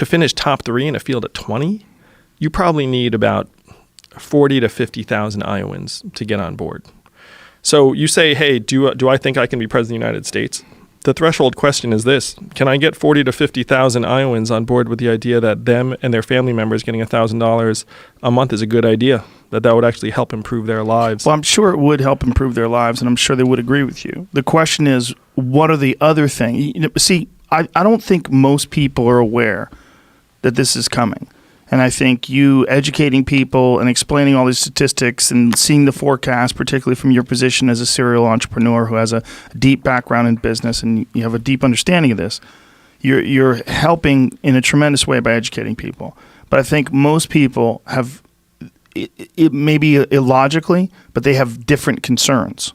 to finish top 3 in a field of 20, you probably need about 40 to 50,000 Iowans to get on board. So you say, hey, do I think I can be president of the United States? The threshold question is this: can I get 40 to 50,000 Iowans on board with the idea that them and their family members getting $1,000 a month is a good idea, that would actually help improve their lives? Well, I'm sure it would help improve their lives, and I'm sure they would agree with you. The question is, what are the other things? See, I don't think most people are aware that this is coming. And I think you educating people and explaining all these statistics and seeing the forecast, particularly from your position as a serial entrepreneur who has a deep background in business and you have a deep understanding of this, you're helping in a tremendous way by educating people. But I think most people have, it may be illogically, but they have different concerns.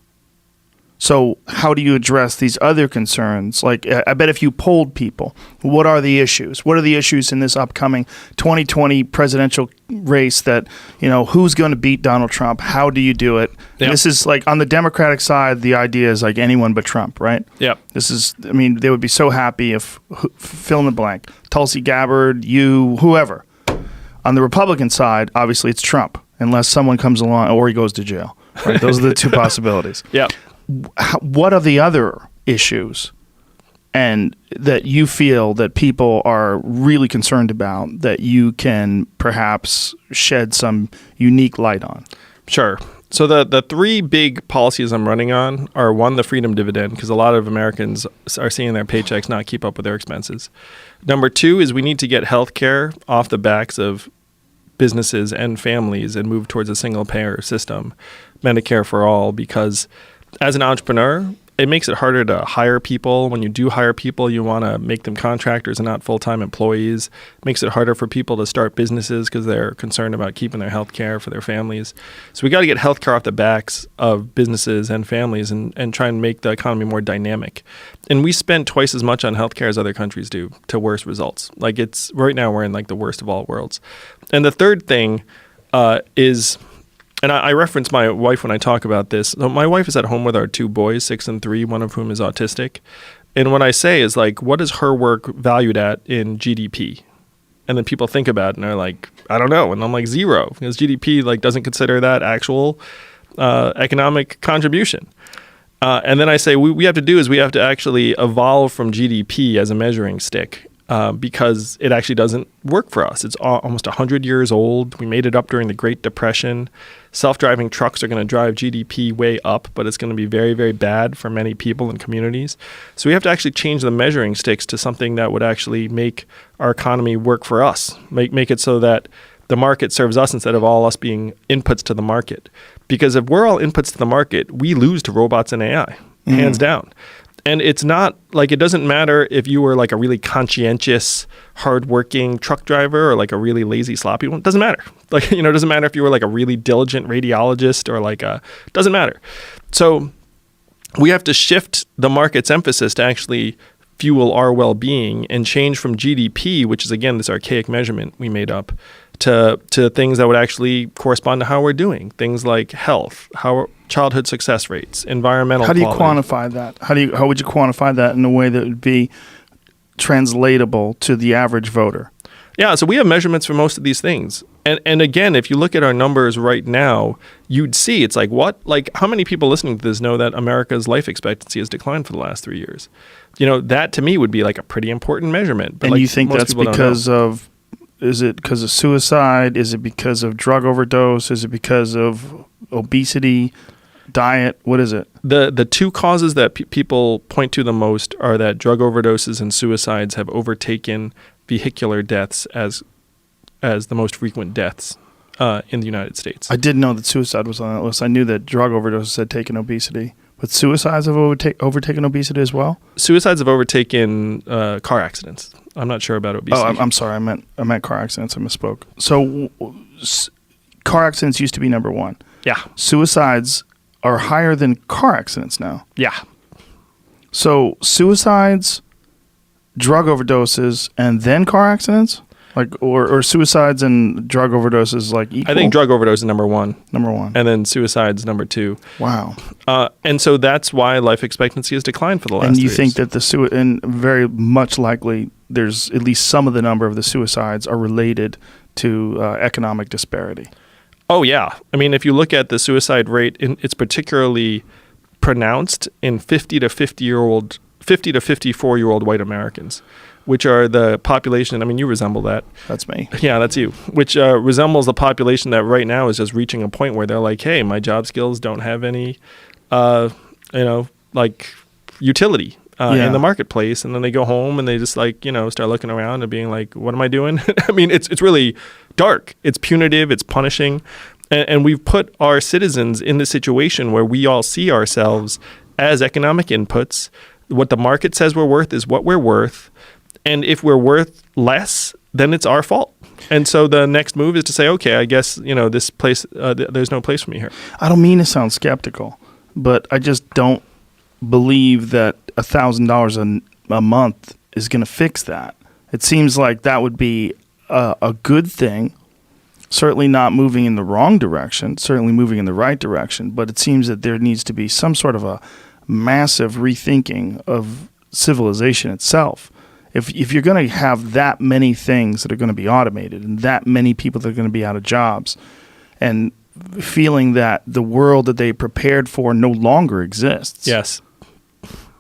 So how do you address these other concerns? Like, I bet if you polled people, what are the issues? What are the issues in this upcoming 2020 presidential race that, who's going to beat Donald Trump? How do you do it? Yep. This is like on the Democratic side, the idea is like anyone but Trump, right? Yeah. They would be so happy if, fill in the blank, Tulsi Gabbard, you, whoever. On the Republican side, obviously it's Trump, unless someone comes along or he goes to jail. Right? Those are the two possibilities. Yeah. What are the other issues and that you feel that people are really concerned about that you can perhaps shed some unique light on? Sure. So the 3 big policies I'm running on are, 1, the freedom dividend, because a lot of Americans are seeing their paychecks not keep up with their expenses. Number 2 is we need to get healthcare off the backs of businesses and families and move towards a single payer system, Medicare for all, because as an entrepreneur, it makes it harder to hire people. When you do hire people, you want to make them contractors and not full-time employees. It makes it harder for people to start businesses because they're concerned about keeping their health care for their families. So we got to get health care off the backs of businesses and families and try and make the economy more dynamic. And we spend twice as much on health care as other countries do to worse results. Like right now we're in like the worst of all worlds. And the third thing is... And I reference my wife when I talk about this. So my wife is at home with our 2 boys, 6 and 3, one of whom is autistic. And what I say is like, what is her work valued at in GDP? And then people think about it and they're like, I don't know. And I'm like, 0, because GDP like doesn't consider that actual economic contribution. And then I say, we have to actually evolve from GDP as a measuring stick. Because it actually doesn't work for us. It's almost 100 years old. We made it up during the Great Depression. Self-driving trucks are going to drive GDP way up, but it's going to be very, very bad for many people and communities. So we have to actually change the measuring sticks to something that would actually make our economy work for us, make it so that the market serves us instead of all us being inputs to the market. Because if we're all inputs to the market, we lose to robots and AI, hands down. And it's not like, it doesn't matter if you were like a really conscientious, hardworking truck driver or like a really lazy, sloppy one. It doesn't matter. Like, it doesn't matter if you were like a really diligent radiologist or doesn't matter. So we have to shift the market's emphasis to actually fuel our well-being and change from GDP, which is, again, this archaic measurement we made up, to things that would actually correspond to how we're doing. Things like health, childhood success rates, environmental quality. How do you quantify that? How would you quantify that in a way that would be translatable to the average voter? Yeah, so we have measurements for most of these things. And again, if you look at our numbers right now, you'd see it's like, what? Like, how many people listening to this know that America's life expectancy has declined for the last 3 years? That to me would be like a pretty important measurement. But and you think that's because of, is it because of suicide? Is it because of drug overdose? Is it because of obesity, diet? What is it? The 2 causes that people point to the most are that drug overdoses and suicides have overtaken vehicular deaths as the most frequent deaths in the United States. I didn't know that suicide was on that list. I knew that drug overdoses had taken obesity. But suicides have overtaken obesity as well? Suicides have overtaken car accidents. I'm not sure about obesity. Oh, I'm sorry. I meant car accidents. I misspoke. So car accidents used to be number 1. Yeah. Suicides are higher than car accidents now. Yeah. So suicides, drug overdoses, and then car accidents? Like, or suicides and drug overdoses like equal? I think drug overdose is number 1. Number 1. And then suicide's number 2. Wow. And so that's why life expectancy has declined for the last 3 years. And you think that and very much likely there's at least some of the number of the suicides are related to economic disparity. Oh, yeah. I mean, if you look at the suicide rate, it's particularly pronounced in 50 to 54-year-old white Americans, which are the population. I mean, you resemble that. That's me. Yeah, that's you. Which resembles the population that right now is just reaching a point where they're like, hey, my job skills don't have any, like utility in the marketplace. And then they go home and they just like, start looking around and being like, what am I doing? I mean, it's really dark. It's punitive. It's punishing. And we've put our citizens in this situation where we all see ourselves as economic inputs. What the market says we're worth is what we're worth. And if we're worth less, then it's our fault. And so the next move is to say, okay, I guess, this place, there's no place for me here. I don't mean to sound skeptical, but I just don't believe that $1,000 a month is going to fix that. It seems like that would be a good thing. Certainly not moving in the wrong direction, certainly moving in the right direction, but it seems that there needs to be some sort of a massive rethinking of civilization itself. If you're going to have that many things that are going to be automated and that many people that are going to be out of jobs and feeling that the world that they prepared for no longer exists. Yes.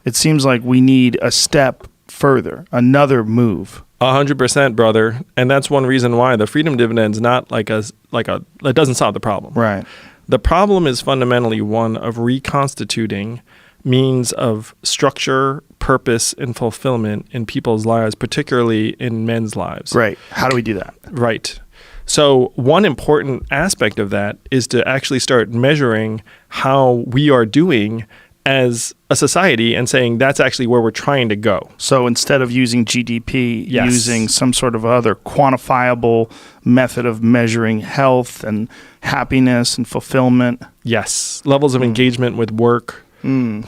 It seems like we need a step further, another move. 100%, brother. And that's one reason why the freedom dividend's not it doesn't solve the problem. Right. The problem is fundamentally one of reconstituting means of structure, purpose, and fulfillment in people's lives, particularly in men's lives. Right. How do we do that? Right. So one important aspect of that is to actually start measuring how we are doing as a society and saying that's actually where we're trying to go. So instead of using GDP, Yes. using some sort of other quantifiable method of measuring health and happiness and fulfillment. Yes. Levels of engagement with work, in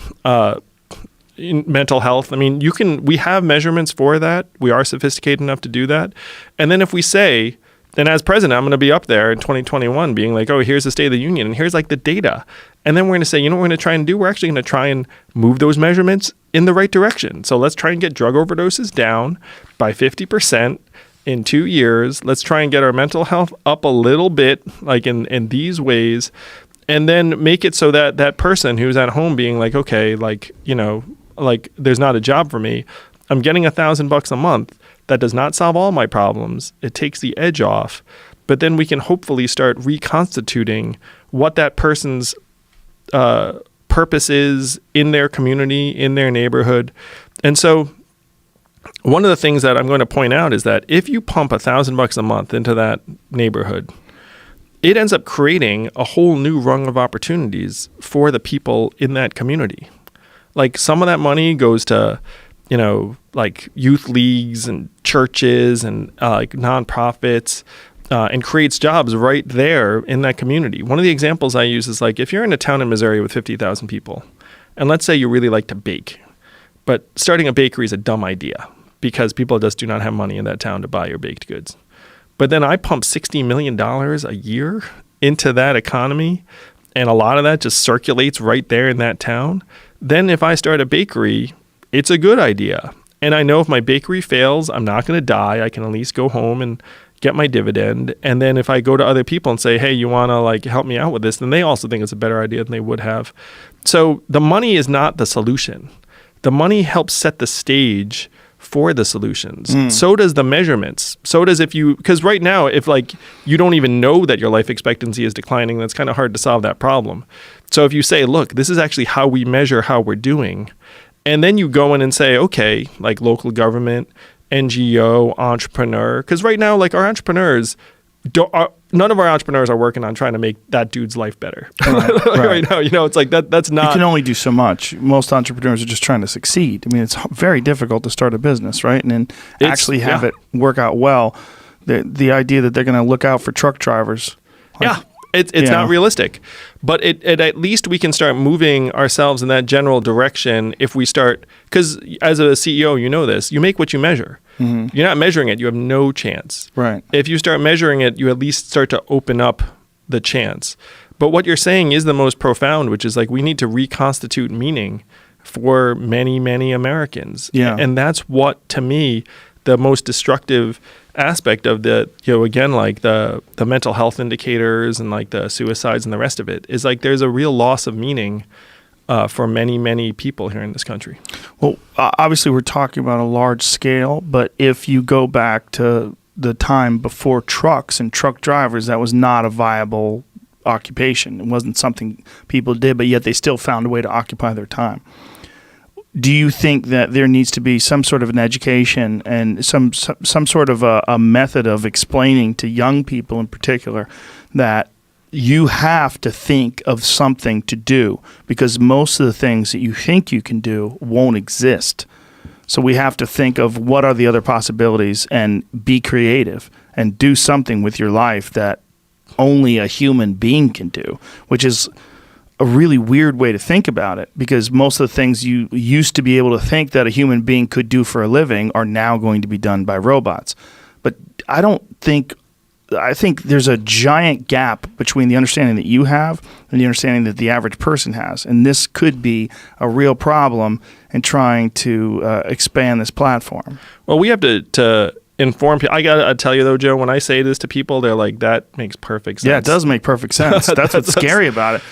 mental health. I mean, we have measurements for that. We are sophisticated enough to do that. And then if we say, then as president, I'm going to be up there in 2021 being like, oh, here's the State of the Union and here's like the data. And then we're going to say, what we're going to try and do? We're actually going to try and move those measurements in the right direction. So let's try and get drug overdoses down by 50% in 2 years. Let's try and get our mental health up a little bit, like in these ways, and then make it so that that person who's at home being like, okay, like there's not a job for me. I'm getting $1,000 a month. That does not solve all my problems. It takes the edge off. But then we can hopefully start reconstituting what that person's purpose is in their community, in their neighborhood. And so one of the things that I'm going to point out is that if you pump $1,000 a month into that neighborhood, it ends up creating a whole new rung of opportunities for the people in that community. Like some of that money goes to like youth leagues and churches and like nonprofits, and creates jobs right there in that community. One of the examples I use is like if you're in a town in Missouri with 50,000 people, and let's say you really like to bake, but starting a bakery is a dumb idea because people just do not have money in that town to buy your baked goods. But then I pump $60 million a year into that economy, and a lot of that just circulates right there in that town. Then if I start a bakery, it's a good idea. And I know if my bakery fails, I'm not going to die. I can at least go home and get my dividend. And then if I go to other people and say, hey, you want to like help me out with this, then they also think it's a better idea than they would have. So the money is not the solution. The money helps set the stage for the solutions. So does the measurements. So does because right now, if like you don't even know that your life expectancy is declining, that's kind of hard to solve that problem. So if you say, look, this is actually how we measure how we're doing, and then you go in and say, okay, like local government, NGO, entrepreneur, because right now, like our entrepreneurs, none of our entrepreneurs are working on trying to make that dude's life better. Right now, it's like that's not. You can only do so much. Most entrepreneurs are just trying to succeed. I mean, it's very difficult to start a business, right? And then actually have it work out well. The idea that they're going to look out for truck drivers. It's not realistic, but it at least we can start moving ourselves in that general direction if we start, because as a CEO, you know this, you make what you measure. Mm-hmm. You're not measuring it, you have no chance. Right. If you start measuring it, you at least start to open up the chance. But what you're saying is the most profound, which is like we need to reconstitute meaning for many, many Americans. Yeah. And that's what, to me, the most destructive aspect of the, again, like the mental health indicators and like the suicides and the rest of it is like there's a real loss of meaning for many, many people here in this country. Well, obviously we're talking about a large scale, but if you go back to the time before trucks and truck drivers, that was not a viable occupation. It wasn't something people did, but yet they still found a way to occupy their time. Do you think that there needs to be some sort of an education and some sort of a method of explaining to young people in particular that you have to think of something to do, because most of the things that you think you can do won't exist? So we have to think of what are the other possibilities and be creative and do something with your life that only a human being can do, which is a really weird way to think about it, because most of the things you used to be able to think that a human being could do for a living are now going to be done by robots. But I think there's a giant gap between the understanding that you have and the understanding that the average person has. And this could be a real problem in trying to expand this platform. Well, we have to inform people. I got to tell you, though, Joe, when I say this to people, they're like, that makes perfect sense. Yeah, it does make perfect sense. That's what's scary about it.